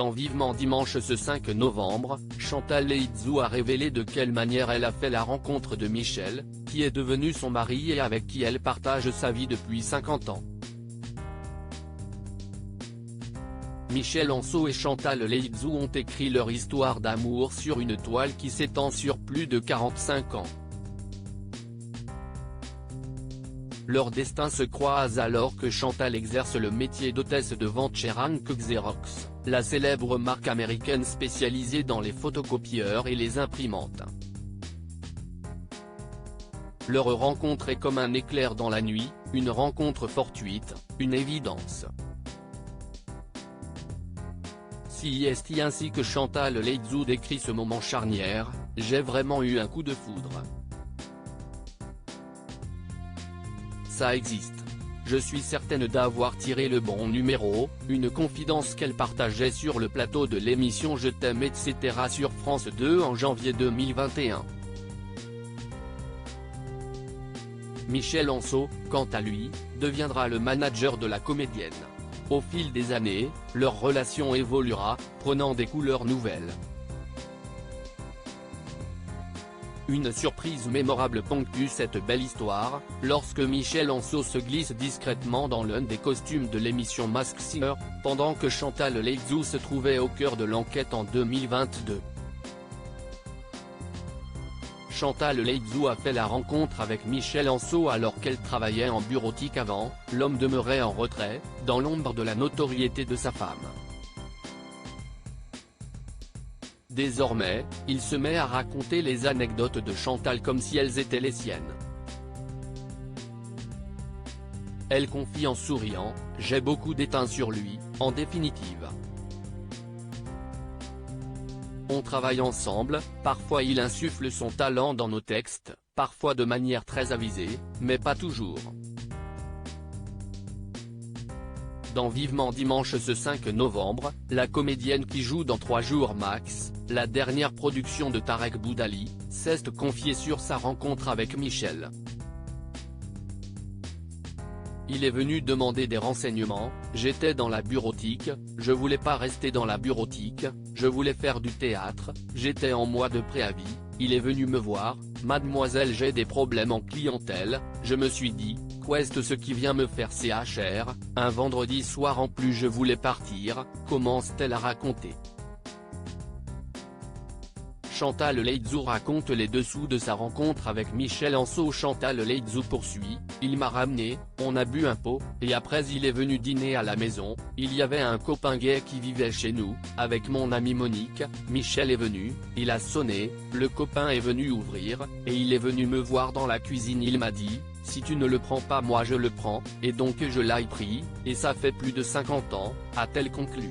Dans Vivement Dimanche ce 5 novembre, Chantal Leitzou a révélé de quelle manière elle a fait la rencontre de Michel, qui est devenu son mari et avec qui elle partage sa vie depuis 50 ans. Michel Anso et Chantal Leitzou ont écrit leur histoire d'amour sur une toile qui s'étend sur plus de 45 ans. Leur destin se croise alors que Chantal exerce le métier d'hôtesse de vente chez Rank Xerox, la célèbre marque américaine spécialisée dans les photocopieurs et les imprimantes. Leur rencontre est comme un éclair dans la nuit, une rencontre fortuite, une évidence. Si est ainsi que Chantal Leitzou décrit ce moment charnière, j'ai vraiment eu un coup de foudre. Ça existe. Je suis certaine d'avoir tiré le bon numéro, une confidence qu'elle partageait sur le plateau de l'émission Je t'aime etc. sur France 2 en janvier 2021. Michel Anso, quant à lui, deviendra le manager de la comédienne. Au fil des années, leur relation évoluera, prenant des couleurs nouvelles. Une surprise mémorable ponctue cette belle histoire, lorsque Michel Anso se glisse discrètement dans l'un des costumes de l'émission Masked Singer, pendant que Chantal Leitzou se trouvait au cœur de l'enquête en 2022. Chantal Leitzou a fait la rencontre avec Michel Anso alors qu'elle travaillait en bureautique avant, l'homme demeurait en retrait, dans l'ombre de la notoriété de sa femme. Désormais, il se met à raconter les anecdotes de Chantal comme si elles étaient les siennes. Elle confie en souriant, « J'ai beaucoup déteint sur lui, en définitive. On travaille ensemble, parfois il insuffle son talent dans nos textes, parfois de manière très avisée, mais pas toujours. » Dans Vivement Dimanche ce 5 novembre, la comédienne qui joue dans 3 jours max, la dernière production de Tarek Boudali, s'est confiée sur sa rencontre avec Michel. Il est venu demander des renseignements, j'étais dans la bureautique, je voulais pas rester dans la bureautique, je voulais faire du théâtre, j'étais en mois de préavis, il est venu me voir, mademoiselle j'ai des problèmes en clientèle, je me suis dit, qu'est-ce ce qui vient me faire CHR, un vendredi soir en plus je voulais partir, commence-t-elle à raconter. Chantal Leitzou raconte les dessous de sa rencontre avec Michel Anso. Chantal Leitzou poursuit, il m'a ramené, on a bu un pot, et après il est venu dîner à la maison, il y avait un copain gay qui vivait chez nous, avec mon amie Monique, Michel est venu, il a sonné, le copain est venu ouvrir, et il est venu me voir dans la cuisine il m'a dit, si tu ne le prends pas moi je le prends, et donc je l'ai pris, et ça fait plus de 50 ans, a-t-elle conclu.